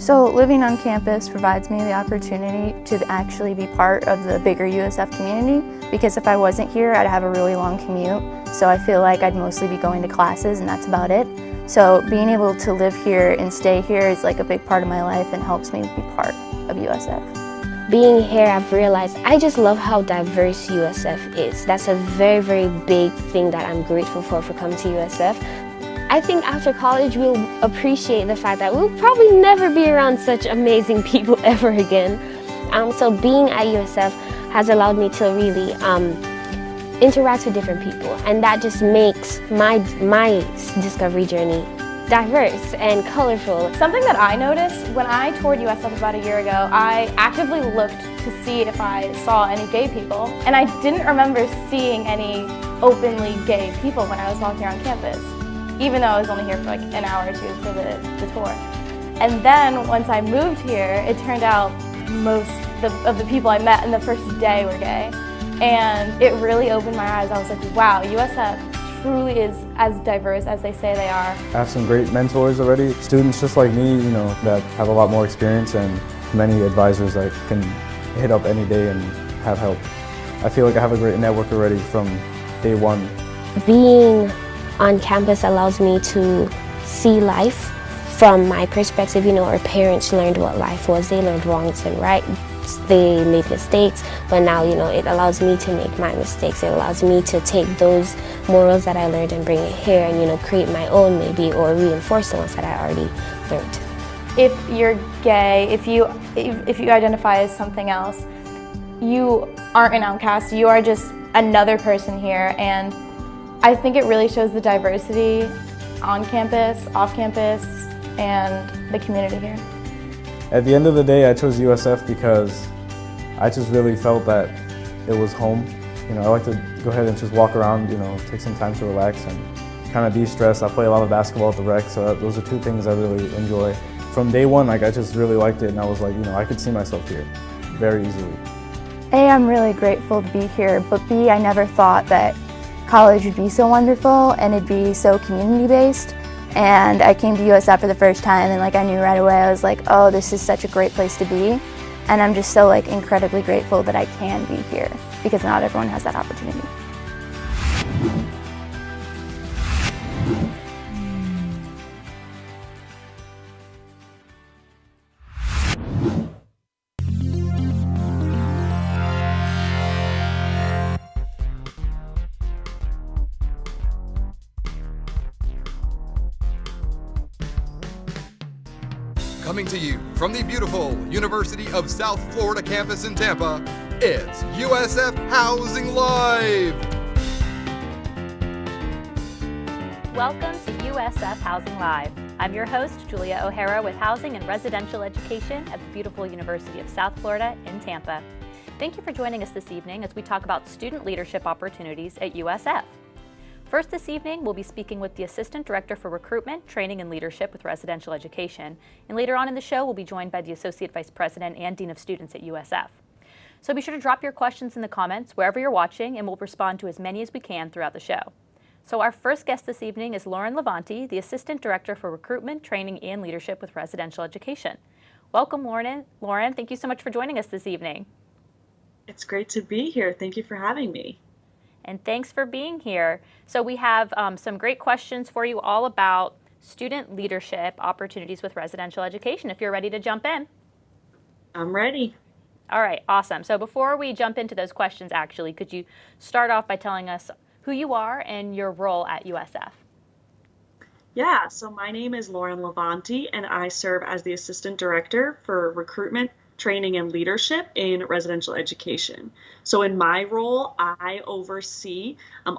So living on campus provides me the opportunity to actually be part of the bigger USF community, because if I wasn't here, I'd have a really long commute. So I feel like I'd mostly be going to classes and that's about it. So being able to live here and stay here is like a big part of my life and helps me be part of USF. Being here, I've realized I just love how diverse USF is. That's a very, very big thing that I'm grateful for coming to USF. I think after college we'll appreciate the fact that we'll probably never be around such amazing people ever again. So being at USF has allowed me to really interact with different people, and that just makes my discovery journey diverse and colorful. Something that I noticed when I toured USF about a year ago, I actively looked to see if I saw any gay people, and I didn't remember seeing any openly gay people when I was walking around campus, even though I was only here for like an hour or two for the tour. And then once I moved here, it turned out most of the people I met in the first day were gay. And it really opened my eyes. I was like, wow, USF truly is as diverse as they say they are. I have some great mentors already, students just like me, that have a lot more experience, and many advisors that can hit up any day and have help. I feel like I have a great network already from day one. Being on campus allows me to see life from my perspective. Our parents learned what life was. They learned wrongs and rights. They made mistakes, but now, it allows me to make my mistakes. It allows me to take those morals that I learned and bring it here and, create my own maybe, or reinforce the ones that I already learned. If you're gay, if you identify as something else, you aren't an outcast. You are just another person here, and I think it really shows the diversity on campus, off campus, and the community here. At the end of the day, I chose USF because I just really felt that it was home. I like to go ahead and just walk around, take some time to relax and kind of de-stress. I play a lot of basketball at the rec, so those are two things I really enjoy. From day one, I just really liked it, and I was like, I could see myself here very easily. A, I'm really grateful to be here, but B, I never thought that college would be so wonderful and it'd be so community-based. And I came to USF for the first time, and I knew right away, I was like, oh, this is such a great place to be. And I'm just so incredibly grateful that I can be here, because not everyone has that opportunity. Coming to you from the beautiful University of South Florida campus in Tampa, it's USF Housing Live! Welcome to USF Housing Live. I'm your host, Julia O'Hara, with Housing and Residential Education at the beautiful University of South Florida in Tampa. Thank you for joining us this evening as we talk about student leadership opportunities at USF. First this evening, we'll be speaking with the Assistant Director for Recruitment, Training, and Leadership with Residential Education. And later on in the show, we'll be joined by the Associate Vice President and Dean of Students at USF. So be sure to drop your questions in the comments wherever you're watching, and we'll respond to as many as we can throughout the show. So our first guest this evening is Lauren Levanti, the Assistant Director for Recruitment, Training, and Leadership with Residential Education. Welcome, Lauren. Lauren, thank you so much for joining us this evening. It's great to be here. Thank you for having me. And thanks for being here. So we have some great questions for you all about student leadership opportunities with residential education, if you're ready to jump in. I'm ready. All right, awesome. So before we jump into those questions, actually, could you start off by telling us who you are and your role at USF? Yeah, so my name is Lauren Levanti, and I serve as the Assistant Director for Recruitment, Training, and Leadership in Residential Education. So in my role, I oversee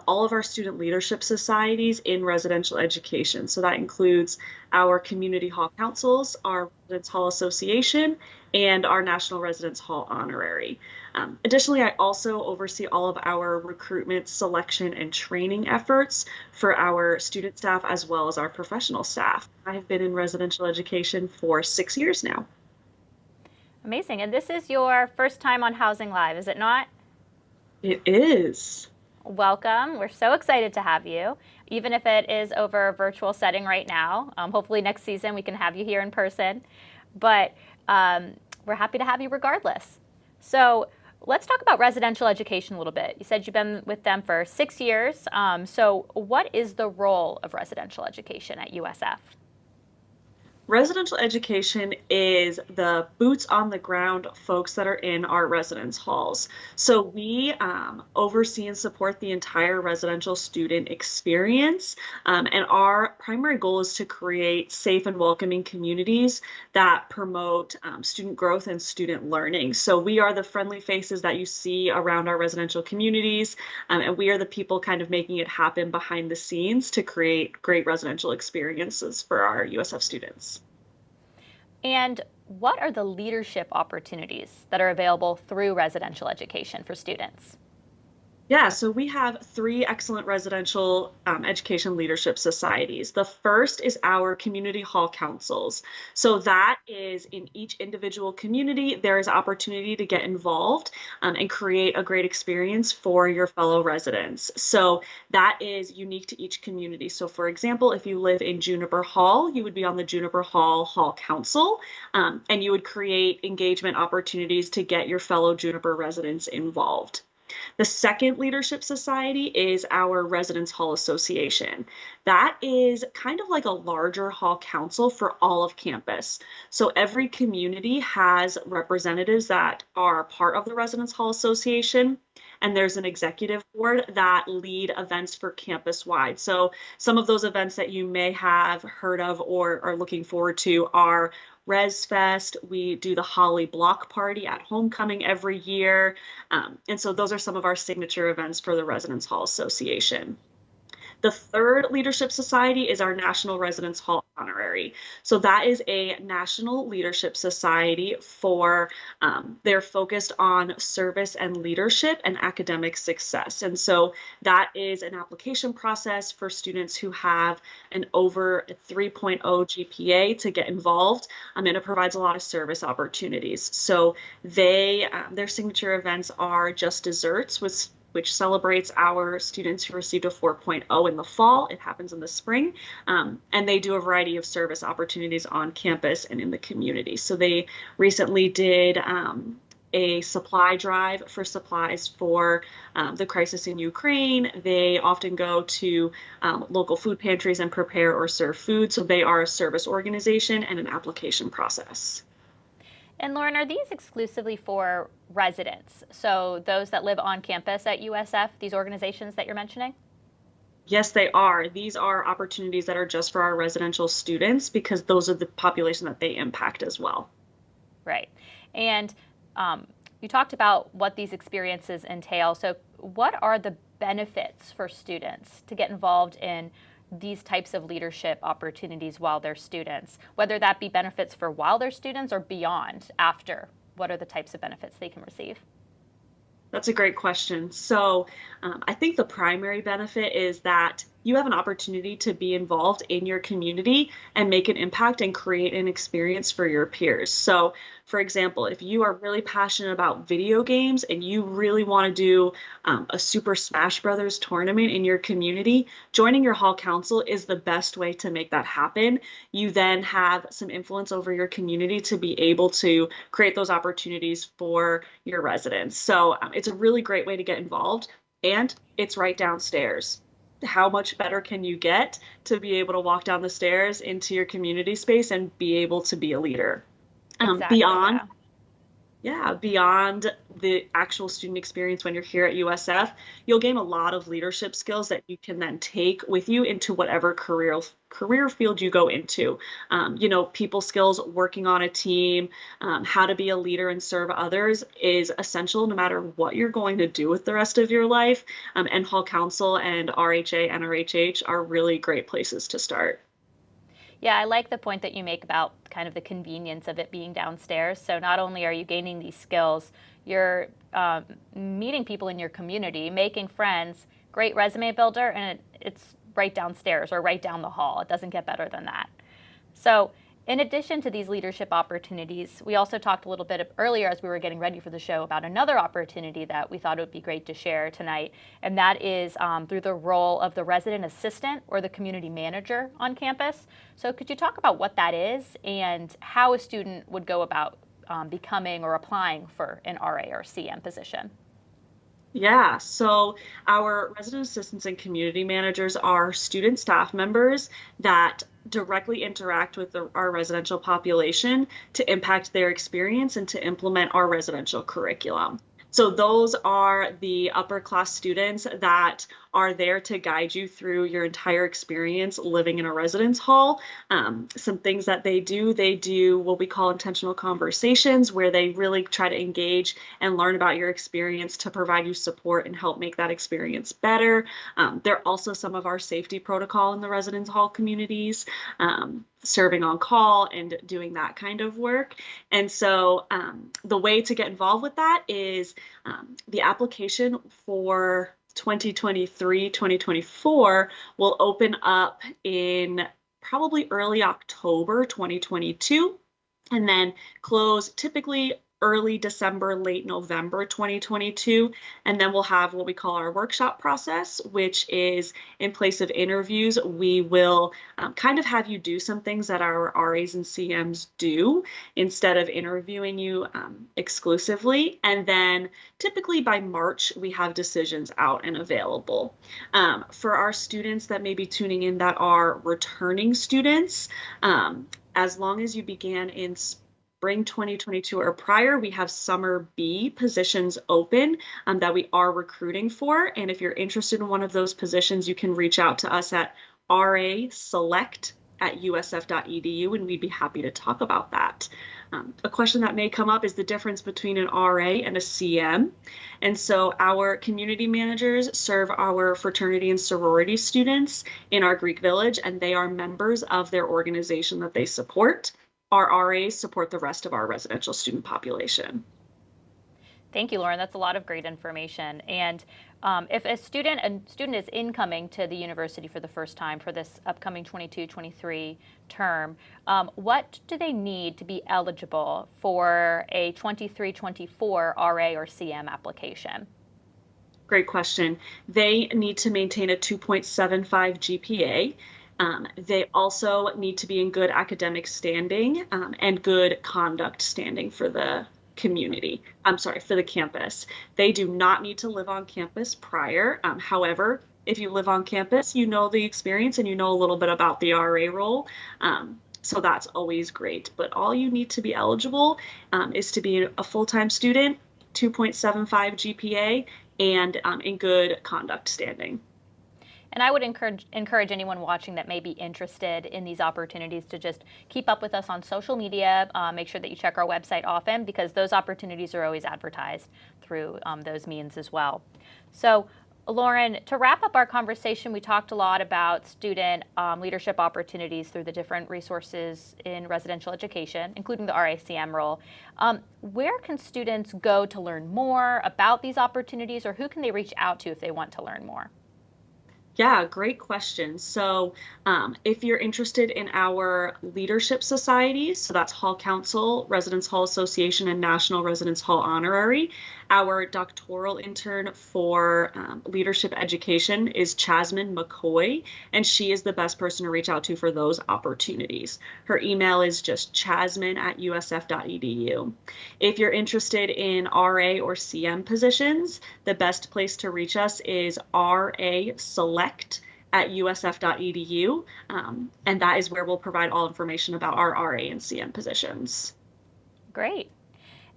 all of our student leadership societies in residential education. So that includes our Community Hall Councils, our Residence Hall Association, and our National Residence Hall Honorary. Additionally, I also oversee all of our recruitment, selection, and training efforts for our student staff as well as our professional staff. I have been in residential education for 6 years now. Amazing. And this is your first time on Housing Live, is it not? It is. Welcome. We're so excited to have you, even if it is over a virtual setting right now. Hopefully next season we can have you here in person. but we're happy to have you regardless. So let's talk about residential education a little bit. You said you've been with them for 6 years. So what is the role of residential education at USF? Residential education is the boots on the ground folks that are in our residence halls. So we oversee and support the entire residential student experience. And our primary goal is to create safe and welcoming communities that promote student growth and student learning. So we are the friendly faces that you see around our residential communities. And we are the people kind of making it happen behind the scenes to create great residential experiences for our USF students. And what are the leadership opportunities that are available through residential education for students? Yeah, so we have 3 excellent residential education leadership societies. The first is our community hall councils. So that is in each individual community, there is opportunity to get involved and create a great experience for your fellow residents. So that is unique to each community. So for example, if you live in Juniper Hall, you would be on the Juniper Hall Council, and you would create engagement opportunities to get your fellow Juniper residents involved. The second leadership society is our Residence Hall Association. That is kind of like a larger hall council for all of campus. So every community has representatives that are part of the Residence Hall Association, and there's an executive board that lead events for campus-wide. So some of those events that you may have heard of or are looking forward to are ResFest. We do the Holly Block Party at homecoming every year. And so those are some of our signature events for the Residence Hall Association. The third leadership society is our National Residence Hall Honorary. So that is a national leadership society for, they're focused on service and leadership and academic success. And so that is an application process for students who have an over 3.0 GPA to get involved, and it provides a lot of service opportunities. So their signature events are Just Desserts, which celebrates our students who received a 4.0 in the fall. It happens in the spring. And they do a variety of service opportunities on campus and in the community. So they recently did a supply drive for supplies for the crisis in Ukraine. They often go to local food pantries and prepare or serve food. So they are a service organization and an application process. And Lauren, are these exclusively for residents? So those that live on campus at USF, these organizations that you're mentioning? Yes, they are. These are opportunities that are just for our residential students because those are the population that they impact as well. Right. And you talked about what these experiences entail. So what are the benefits for students to get involved in these types of leadership opportunities while they're students, whether that be benefits for while they're students or beyond after? What are the types of benefits they can receive? That's a great question. So I think the primary benefit is that you have an opportunity to be involved in your community and make an impact and create an experience for your peers. So for example, if you are really passionate about video games and you really want to do a Super Smash Brothers tournament in your community, joining your hall council is the best way to make that happen. You then have some influence over your community to be able to create those opportunities for your residents. So it's a really great way to get involved, and it's right downstairs. How much better can you get to be able to walk down the stairs into your community space and be able to be a leader? Exactly, Beyond the actual student experience when you're here at USF, you'll gain a lot of leadership skills that you can then take with you into whatever career field you go into. People skills, working on a team, how to be a leader and serve others is essential no matter what you're going to do with the rest of your life. And Hall Council and RHA and RHH are really great places to start. Yeah, I like the point that you make about kind of the convenience of it being downstairs. So not only are you gaining these skills, you're meeting people in your community, making friends, great resume builder, and it's right downstairs or right down the hall. It doesn't get better than that. So In addition to these leadership opportunities, we also talked a little bit earlier as we were getting ready for the show about another opportunity that we thought it would be great to share tonight, and that is through the role of the resident assistant or the community manager on campus. So could you talk about what that is and how a student would go about becoming or applying for an RA or CM position? Yeah, so our resident assistants and community managers are student staff members that directly interact with our residential population to impact their experience and to implement our residential curriculum. So those are the upper class students that are there to guide you through your entire experience living in a residence hall. Some things that they do what we call intentional conversations, where they really try to engage and learn about your experience to provide you support and help make that experience better. They're also some of our safety protocol in the residence hall communities, serving on call and doing that kind of work. And so the way to get involved with that is the application for 2023-2024 will open up in probably early October 2022 and then close typically early December, late November 2022. And then we'll have what we call our workshop process, which is in place of interviews. We will kind of have you do some things that our RAs and CMs do instead of interviewing you exclusively. And then typically by March, we have decisions out and available. For our students that may be tuning in that are returning students, as long as you began in spring 2022 or prior, we have summer B positions open that we are recruiting for. And if you're interested in one of those positions, you can reach out to us at raselect@usf.edu, and we'd be happy to talk about that. A question that may come up is the difference between an RA and a CM. And so our community managers serve our fraternity and sorority students in our Greek Village, and they are members of their organization that they support. Our RAs support the rest of our residential student population. Thank you, Lauren. That's a lot of great information. And if a student is incoming to the university for the first time for this upcoming 22-23 term, what do they need to be eligible for a 23-24 RA or CM application? Great question. They need to maintain a 2.75 GPA. They also need to be in good academic standing and good conduct standing for the for the campus. They do not need to live on campus prior. However, if you live on campus, you know the experience and you know a little bit about the RA role. So that's always great. But all you need to be eligible is to be a full-time student, 2.75 GPA, and in good conduct standing. And I would encourage anyone watching that may be interested in these opportunities to just keep up with us on social media. Make sure that you check our website often, because those opportunities are always advertised through those means as well. So, Lauren, to wrap up our conversation, we talked a lot about student leadership opportunities through the different resources in residential education, including the RACM role. Where can students go to learn more about these opportunities, or who can they reach out to if they want to learn more? Yeah, great question. So if you're interested in our leadership societies, so that's Hall Council, Residence Hall Association, and National Residence Hall Honorary, our doctoral intern for leadership education is Chasmin McCoy, and she is the best person to reach out to for those opportunities. Her email is just chasmin@usf.edu. If you're interested in RA or CM positions, the best place to reach us is raselect@usf.edu, and that is where we'll provide all information about our RA and CM positions. Great.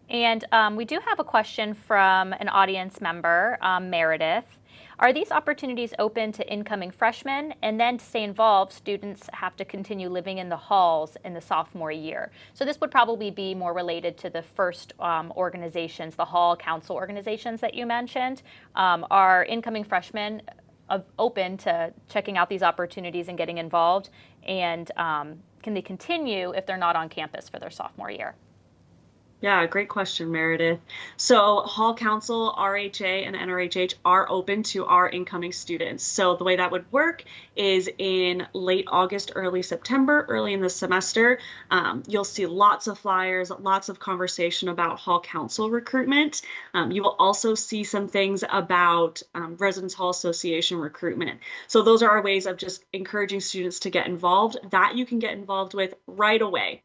And we do have a question from an audience member, Meredith. Are these opportunities open to incoming freshmen? And then to stay involved, students have to continue living in the halls in the sophomore year. So this would probably be more related to the first organizations, the Hall Council organizations that you mentioned. Are incoming freshmen open to checking out these opportunities and getting involved? And can they continue if they're not on campus for their sophomore year? Yeah, great question, Meredith. So Hall Council, RHA, and NRHH are open to our incoming students. So the way that would work is in late August, early September, early in the semester, you'll see lots of flyers, lots of conversation about Hall Council recruitment. You will also see some things about Residence Hall Association recruitment. So those are our ways of just encouraging students to get involved that you can get involved with right away.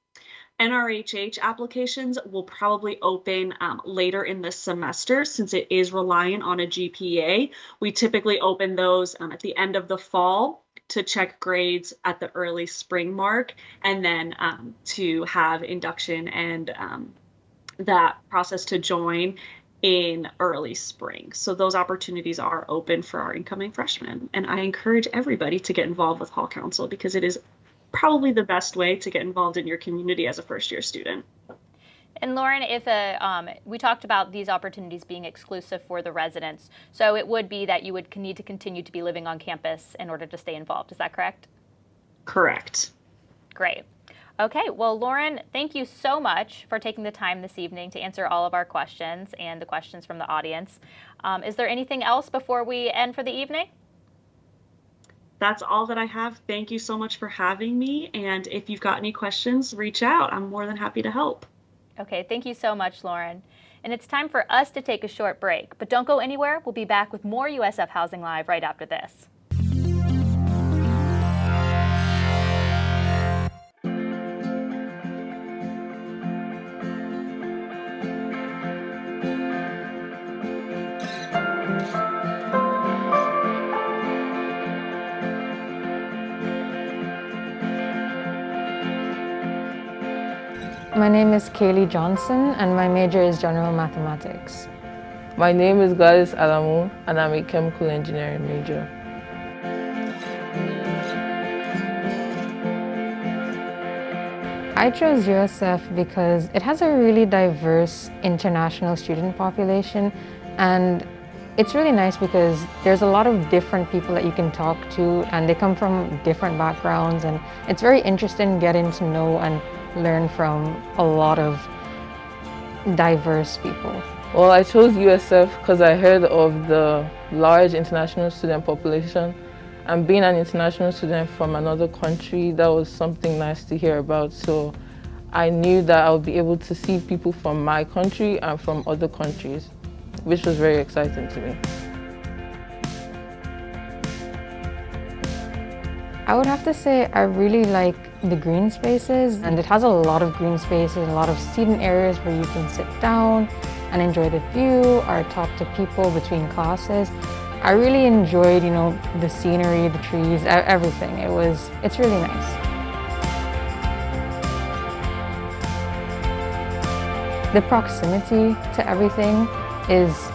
NRHH applications will probably open later in the semester since it is reliant on a GPA. We typically open those at the end of the fall to check grades at the early spring mark, and then to have induction and that process to join in early spring. So those opportunities are open for our incoming freshmen. And I encourage everybody to get involved with Hall Council because it is probably the best way to get involved in your community as a first-year student. And Lauren, if we talked about these opportunities being exclusive for the residents, so it would be that you would need to continue to be living on campus in order to stay involved. Is that correct? Correct. Great. Okay, well, Lauren, thank you so much for taking the time this evening to answer all of our questions and the questions from the audience. Is there anything else before we end for the evening? That's all that I have. Thank you so much for having me. And if you've got any questions, reach out. I'm more than happy to help. Okay, thank you so much, Lauren. And it's time for us to take a short break, but don't go anywhere. We'll be back with more USF Housing Live right after this. My name is Kaylee Johnson and my major is General Mathematics. My name is Gladys Alamu and I'm a chemical engineering major. I chose USF because it has a really diverse international student population, and it's really nice because there's a lot of different people that you can talk to and they come from different backgrounds, and it's very interesting getting to know and learn from a lot of diverse people. Well, I chose USF because I heard of the large international student population, and being an international student from another country, that was something nice to hear about. So I knew that I would be able to see people from my country and from other countries, which was very exciting to me. I would have to say I really like the green spaces, and it has a lot of green spaces, a lot of seating areas where you can sit down and enjoy the view or talk to people between classes. I really enjoyed, the scenery, the trees, everything. It's really nice. The proximity to everything is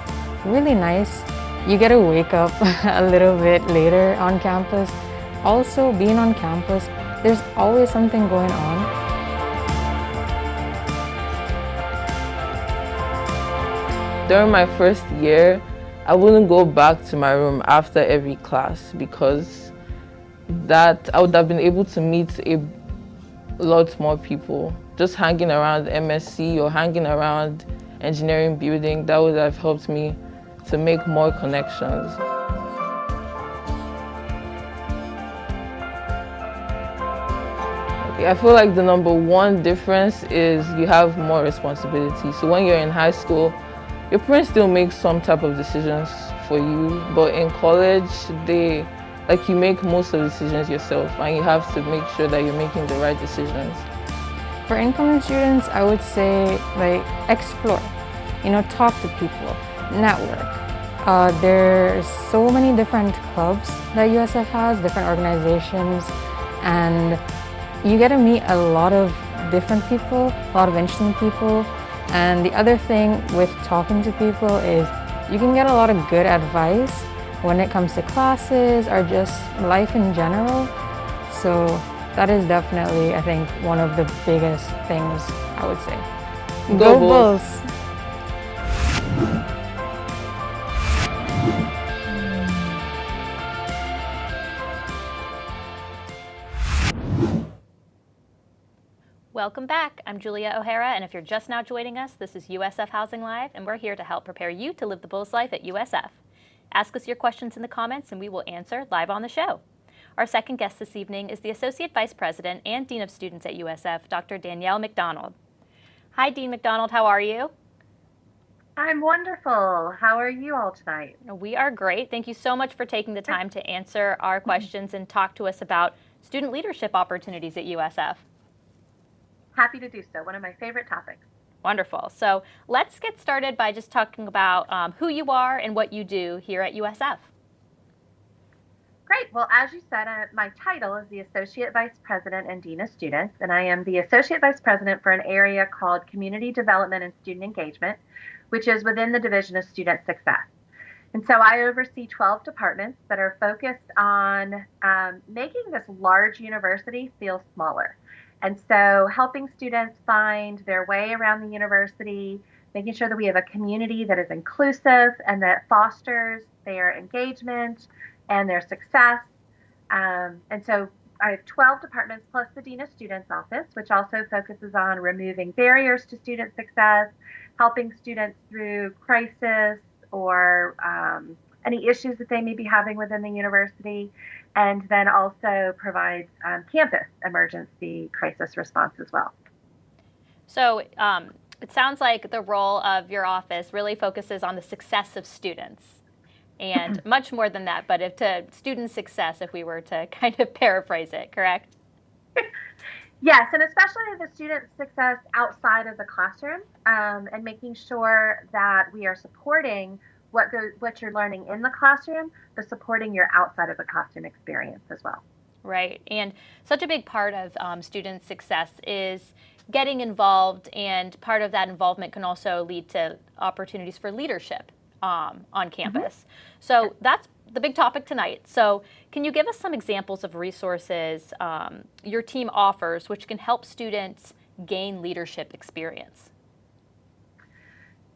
really nice. You get to wake up a little bit later on campus. Also, being on campus, there's always something going on. During my first year, I wouldn't go back to my room after every class because that I would have been able to meet a lot more people. Just hanging around MSC or hanging around engineering building, that would have helped me to make more connections. I feel like the number one difference is you have more responsibility. So when you're in high school, your parents still make some type of decisions for you, but in college, you make most of the decisions yourself, and you have to make sure that you're making the right decisions. For incoming students, I would say explore, talk to people, network. There's so many different clubs that USF has, different organizations, and you get to meet a lot of different people, a lot of interesting people. And the other thing with talking to people is you can get a lot of good advice when it comes to classes or just life in general. So that is definitely, I think, one of the biggest things I would say. Go Bulls! Well, Welcome back. I'm Julia O'Hara, and if you're just now joining us, this is USF Housing Live, and we're here to help prepare you to live the Bulls life at USF. Ask us your questions in the comments, and we will answer live on the show. Our second guest this evening is the Associate Vice President and Dean of Students at USF, Dr. Danielle McDonald. Hi, Dean McDonald. How are you? I'm wonderful. How are you all tonight? We are great. Thank you so much for taking the time to answer our questions and talk to us about student leadership opportunities at USF. Happy to do so. One of my favorite topics. Wonderful. So let's get started by just talking about who you are and what you do here at USF. Great. Well, as you said, my title is the Associate Vice President and Dean of Students, and I am the Associate Vice President for an area called Community Development and Student Engagement, which is within the Division of Student Success. And so I oversee 12 departments that are focused on making this large university feel smaller. And so helping students find their way around the university, making sure that we have a community that is inclusive and that fosters their engagement and their success. And so I have 12 departments plus the Dean of Students office, which also focuses on removing barriers to student success, helping students through crisis or any issues that they may be having within the university, and then also provides campus emergency crisis response as well. So it sounds like the role of your office really focuses on the success of students, and much more than that, but to student success, if we were to kind of paraphrase it, correct? Yes, and especially the student success outside of the classroom, and making sure that we are supporting what you're learning in the classroom, but supporting your outside of the classroom experience as well. Right, and such a big part of student success is getting involved, and part of that involvement can also lead to opportunities for leadership on campus. So that's the big topic tonight. So can you give us some examples of resources your team offers which can help students gain leadership experience?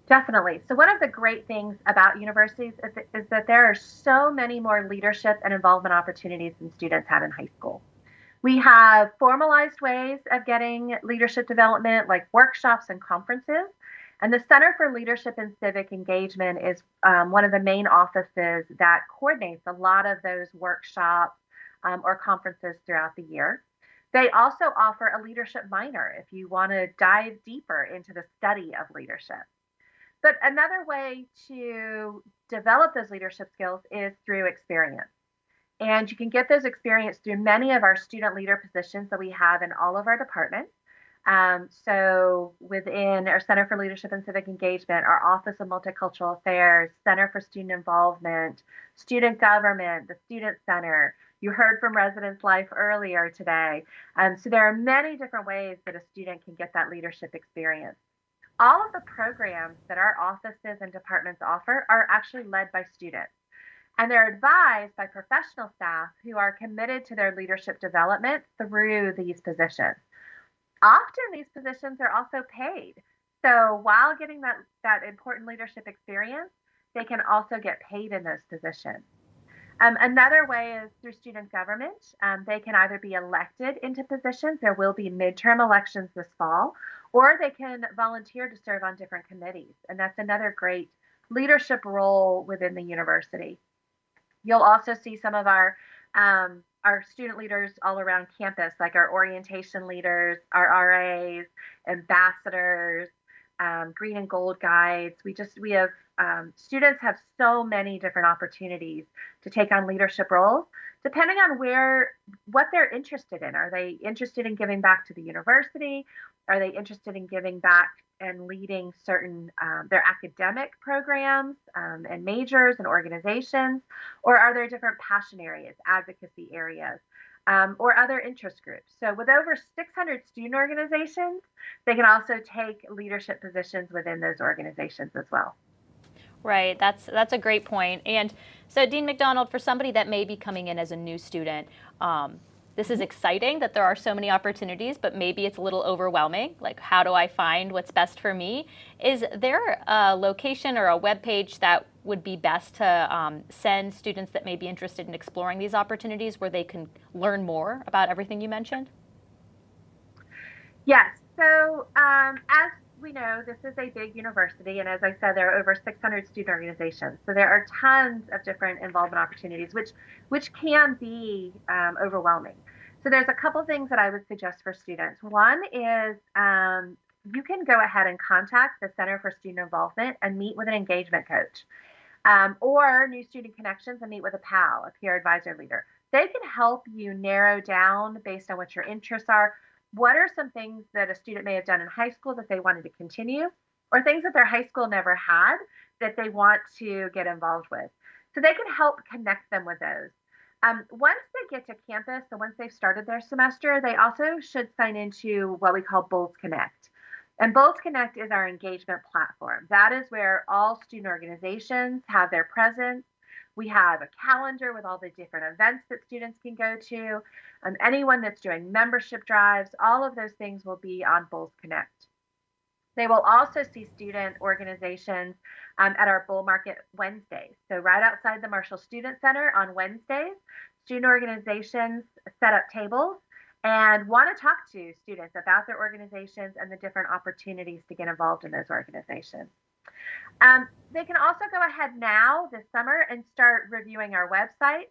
Definitely. So one of the great things about universities is that there are so many more leadership and involvement opportunities than students had in high school. We have formalized ways of getting leadership development like workshops and conferences. And the Center for Leadership and Civic Engagement is one of the main offices that coordinates a lot of those workshops or conferences throughout the year. They also offer a leadership minor if you want to dive deeper into the study of leadership. But another way to develop those leadership skills is through experience. And you can get those experience through many of our student leader positions that we have in all of our departments. So within our Center for Leadership and Civic Engagement, our Office of Multicultural Affairs, Center for Student Involvement, Student Government, the Student Center. You heard from Residence Life earlier today. So there are many different ways that a student can get that leadership experience. All of the programs that our offices and departments offer are actually led by students, and they're advised by professional staff who are committed to their leadership development through these positions. Often these positions are also paid. So while getting that important leadership experience, they can also get paid in those positions. Another way is through student government. They can either be elected into positions, there will be midterm elections this fall, or they can volunteer to serve on different committees. And that's another great leadership role within the university. You'll also see some of our student leaders all around campus, like our orientation leaders, our RAs, ambassadors, green and gold guides. We have students have so many different opportunities to take on leadership roles, depending on what they're interested in. Are they interested in giving back to the university? Are they interested in giving back and leading certain their academic programs and majors and organizations? Or are there different passion areas, advocacy areas, or other interest groups? So with over 600 student organizations, they can also take leadership positions within those organizations as well. Right, that's a great point. And so Dean McDonald, for somebody that may be coming in as a new student, this is exciting that there are so many opportunities, but maybe it's a little overwhelming. Like, how do I find what's best for me? Is there a location or a web page that would be best to send students that may be interested in exploring these opportunities where they can learn more about everything you mentioned? Yes. So, as we know, this is a big university, and as I said, there are over 600 student organizations. So there are tons of different involvement opportunities, which can be overwhelming. So there's a couple things that I would suggest for students. One is you can go ahead and contact the Center for Student Involvement and meet with an engagement coach, or New Student Connections and meet with a PAL, a peer advisor leader. They can help you narrow down based on what your interests are. What are some things that a student may have done in high school that they wanted to continue, or things that their high school never had that they want to get involved with? So they can help connect them with those. Once they get to campus, so once they've started their semester, they also should sign into what we call Bulls Connect. And Bulls Connect is our engagement platform. That is where all student organizations have their presence. We have a calendar with all the different events that students can go to. Anyone that's doing membership drives, all of those things will be on Bulls Connect. They will also see student organizations at our Bull Market Wednesdays. So right outside the Marshall Student Center on Wednesdays, student organizations set up tables and want to talk to students about their organizations and the different opportunities to get involved in those organizations. They can also go ahead now this summer and start reviewing our website,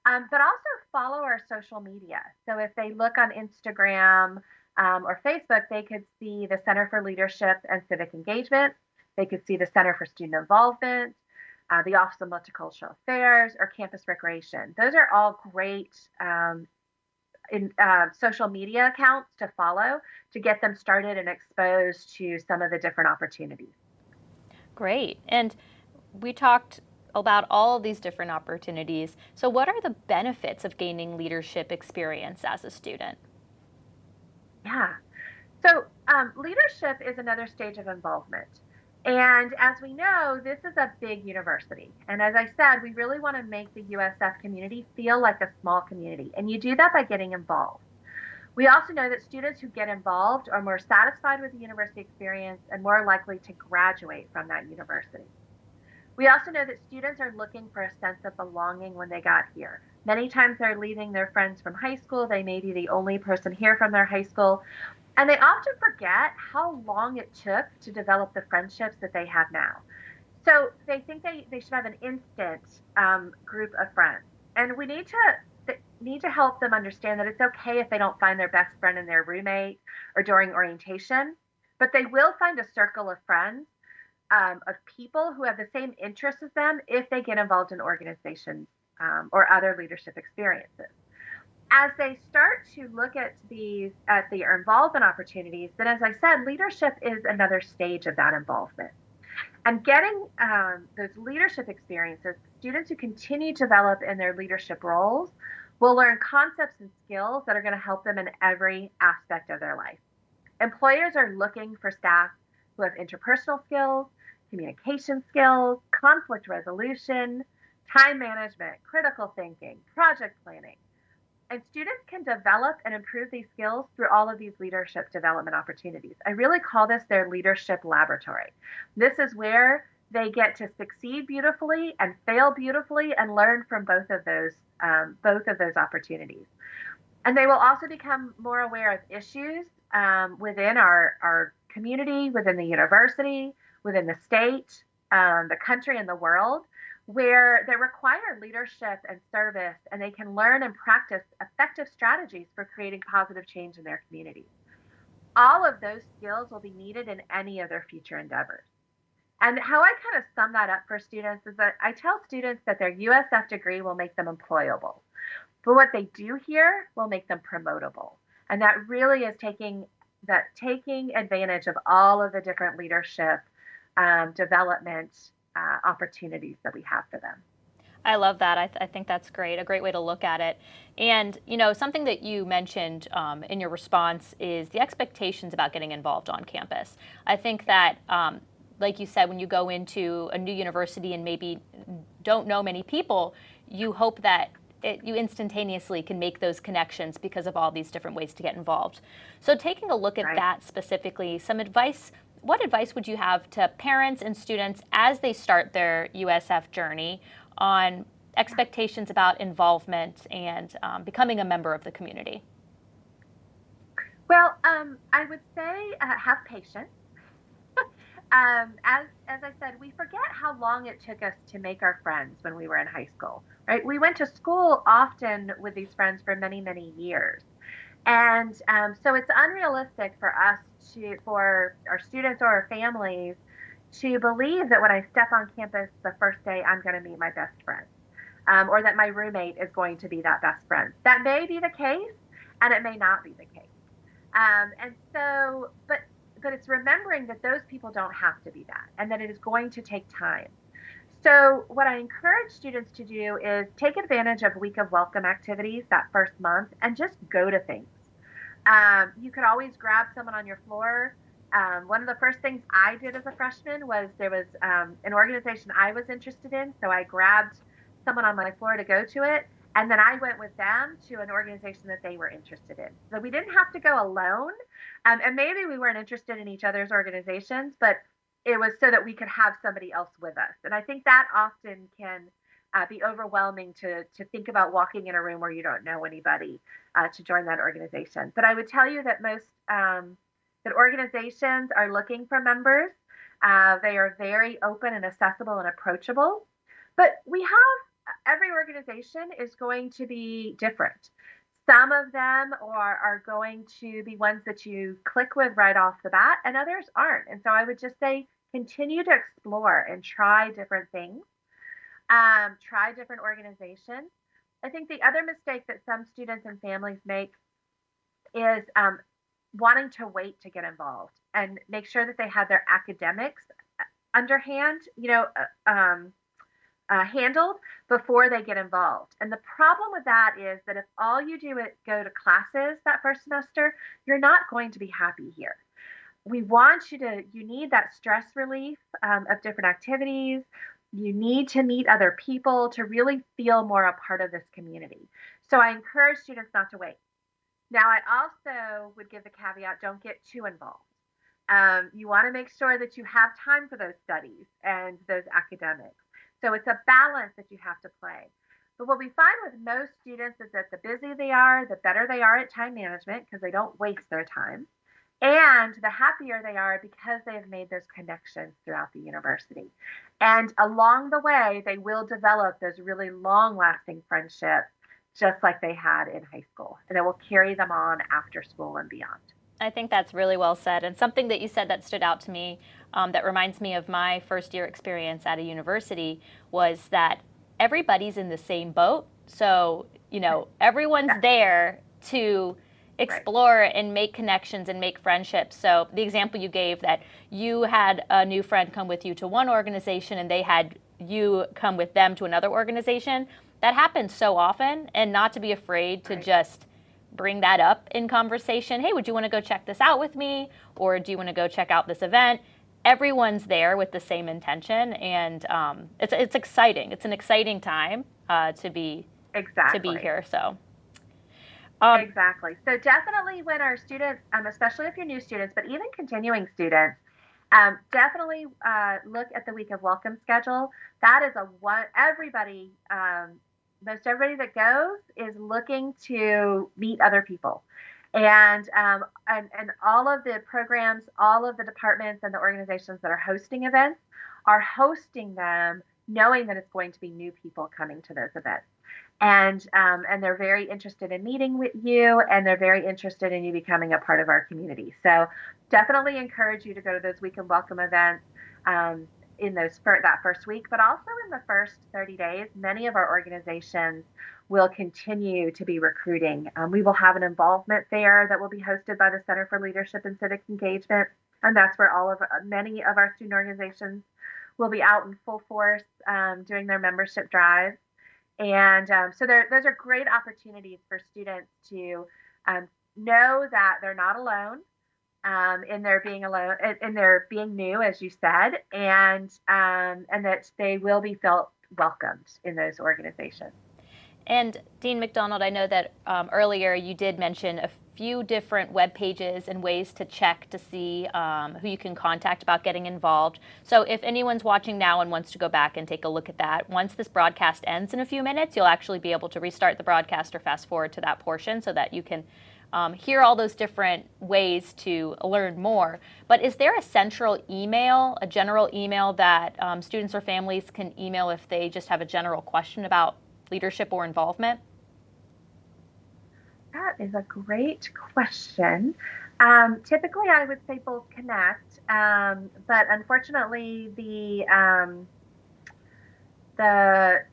but also follow our social media. So if they look on Instagram or Facebook, they could see the Center for Leadership and Civic Engagement. They could see the Center for Student Involvement, the Office of Multicultural Affairs, or Campus Recreation. Those are all great social media accounts to follow to get them started and exposed to some of the different opportunities. Great. And we talked about all of these different opportunities. So what are the benefits of gaining leadership experience as a student? Yeah. So leadership is another stage of involvement. And as we know, this is a big university. And as I said, we really want to make the USF community feel like a small community. And you do that by getting involved. We also know that students who get involved are more satisfied with the university experience and more likely to graduate from that university. We also know that students are looking for a sense of belonging when they got here. Many times they're leaving their friends from high school. They may be the only person here from their high school. And they often forget how long it took to develop the friendships that they have now. So they think they should have an instant group of friends. And we need to help them understand that it's okay if they don't find their best friend in their roommate or during orientation, but they will find a circle of friends, of people who have the same interests as them if they get involved in organizations or other leadership experiences. As they start to look at the involvement opportunities, then as I said, leadership is another stage of that involvement. And getting those leadership experiences, students who continue to develop in their leadership roles will learn concepts and skills that are going to help them in every aspect of their life. Employers are looking for staff who have interpersonal skills, communication skills, conflict resolution, time management, critical thinking, project planning. And students can develop and improve these skills through all of these leadership development opportunities. I really call this their leadership laboratory. This is where they get to succeed beautifully and fail beautifully and learn from both of those opportunities. And they will also become more aware of issues within our community, within the university, within the state, the country, and the world, where they require leadership and service, and they can learn and practice effective strategies for creating positive change in their communities. All of those skills will be needed in any of their future endeavors. And how I kind of sum that up for students is that I tell students that their USF degree will make them employable, but what they do here will make them promotable. And that really is taking advantage of all of the different leadership development opportunities that we have for them. I love that. I think that's great, a great way to look at it. And, something that you mentioned in your response is the expectations about getting involved on campus. I think that, like you said, when you go into a new university and maybe don't know many people, you hope that you instantaneously can make those connections because of all these different ways to get involved. So taking a look at that specifically, what advice would you have to parents and students as they start their USF journey on expectations about involvement and becoming a member of the community? Well, I would say have patience. As I said, we forget how long it took us to make our friends when we were in high school, right? We went to school often with these friends for many, many years. And so it's unrealistic for us for our students or our families to believe that when I step on campus the first day, I'm going to meet my best friend, or that my roommate is going to be that best friend. That may be the case, and it may not be the case. But it's remembering that those people don't have to be that, and that it is going to take time. So what I encourage students to do is take advantage of Week of Welcome activities that first month and just go to things. You could always grab someone on your floor. One of the first things I did as a freshman was there was an organization I was interested in, so I grabbed someone on my floor to go to it, and then I went with them to an organization that they were interested in. So we didn't have to go alone, and maybe we weren't interested in each other's organizations, but it was so that we could have somebody else with us. And I think that often can be overwhelming to think about walking in a room where you don't know anybody to join that organization. But I would tell you that most that organizations are looking for members. They are very open and accessible and approachable. But every organization is going to be different. Some of them are going to be ones that you click with right off the bat, and others aren't. And so I would just say continue to explore and try different things, try different organizations. I think the other mistake that some students and families make is wanting to wait to get involved and make sure that they have their academics underhand, handled before they get involved. And the problem with that is that if all you do is go to classes that first semester, you're not going to be happy here. We want you need that stress relief of different activities. You need to meet other people to really feel more a part of this community. So I encourage students not to wait. Now, I also would give the caveat, don't get too involved. You want to make sure that you have time for those studies and those academics. So it's a balance that you have to play. But what we find with most students is that the busier they are, the better they are at time management because they don't waste their time. And the happier they are because they have made those connections throughout the university. And along the way, they will develop those really long-lasting friendships just like they had in high school. And it will carry them on after school and beyond. I think that's really well said. And something that you said that stood out to me that reminds me of my first year experience at a university was that everybody's in the same boat. So, everyone's there to explore and make connections and make friendships. So the example you gave that you had a new friend come with you to one organization and they had you come with them to another organization, that happens so often, and not to be afraid to just bring that up in conversation. Hey, would you want to go check this out with me? Or do you want to go check out this event? Everyone's there with the same intention, and it's exciting. It's an exciting time to be here. So exactly. So definitely when our students, especially if you're new students, but even continuing students, definitely look at the Week of Welcome schedule. That is everybody. Most everybody that goes is looking to meet other people. And all of the programs, all of the departments and the organizations that are hosting events are hosting them knowing that it's going to be new people coming to those events. And they're very interested in meeting with you, and they're very interested in you becoming a part of our community. So definitely encourage you to go to those Week of Welcome events in that first week, but also in the first 30 days. Many of our organizations will continue to be recruiting. We will have an involvement fair that will be hosted by the Center for Leadership and Civic Engagement, and that's where many of our student organizations will be out in full force doing their membership drives. And so those are great opportunities for students to know that they're not alone in their being new, as you said, and that they will be felt welcomed in those organizations. And Dean McDonald, I know that earlier you did mention a few different web pages and ways to check to see who you can contact about getting involved. So if anyone's watching now and wants to go back and take a look at that, once this broadcast ends in a few minutes, you'll actually be able to restart the broadcast or fast forward to that portion so that you can hear all those different ways to learn more. But is there a central email, a general email that students or families can email if they just have a general question about leadership or involvement? That is a great question. Typically, I would say both connect, but unfortunately, the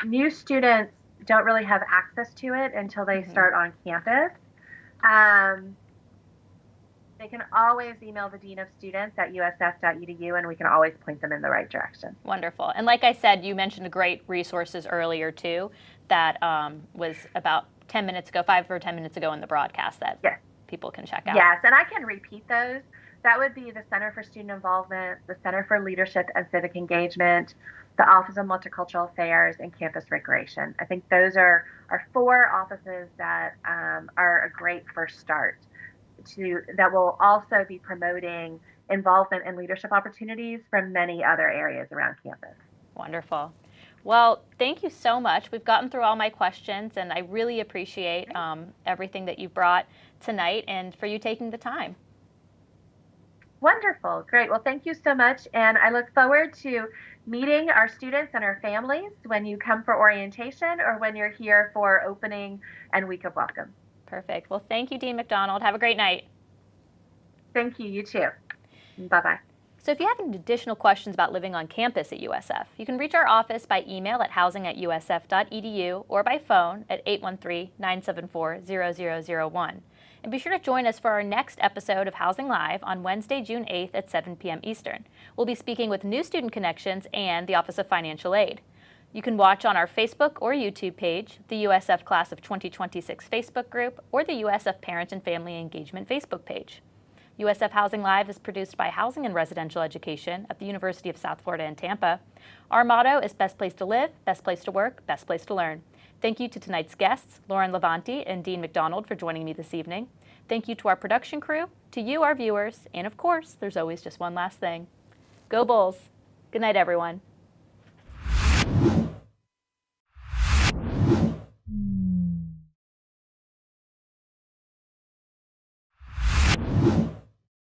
new students don't really have access to it until they start on campus. They can always email the Dean of Students at usf.edu, and we can always point them in the right direction. Wonderful. And like I said, you mentioned great resources earlier too, that was about 10 minutes ago, 5 or 10 minutes ago in the broadcast that people can check out. Yes, and I can repeat those. That would be the Center for Student Involvement, the Center for Leadership and Civic Engagement, the Office of Multicultural Affairs, and Campus Recreation. I think those are 4 offices that are a great first start that will also be promoting involvement and leadership opportunities from many other areas around campus. Wonderful. Well, thank you so much. We've gotten through all my questions, and I really appreciate everything that you've brought tonight and for you taking the time. Wonderful. Great. Well, thank you so much. And I look forward to meeting our students and our families when you come for orientation or when you're here for opening and week of welcome. Perfect. Well, thank you, Dean McDonald. Have a great night. Thank you. You too. Bye-bye. So if you have any additional questions about living on campus at USF, you can reach our office by email at housing@usf.edu or by phone at 813-974-0001. And be sure to join us for our next episode of Housing Live on Wednesday, June 8th at 7 p.m. Eastern. We'll be speaking with New Student Connections and the Office of Financial Aid. You can watch on our Facebook or YouTube page, the USF Class of 2026 Facebook group, or the USF Parent and Family Engagement Facebook page. USF Housing Live is produced by Housing and Residential Education at the University of South Florida in Tampa. Our motto is best place to live, best place to work, best place to learn. Thank you to tonight's guests, Lauren Levanti and Dean McDonald, for joining me this evening. Thank you to our production crew, to you, our viewers, and of course, there's always just one last thing. Go Bulls! Good night, everyone.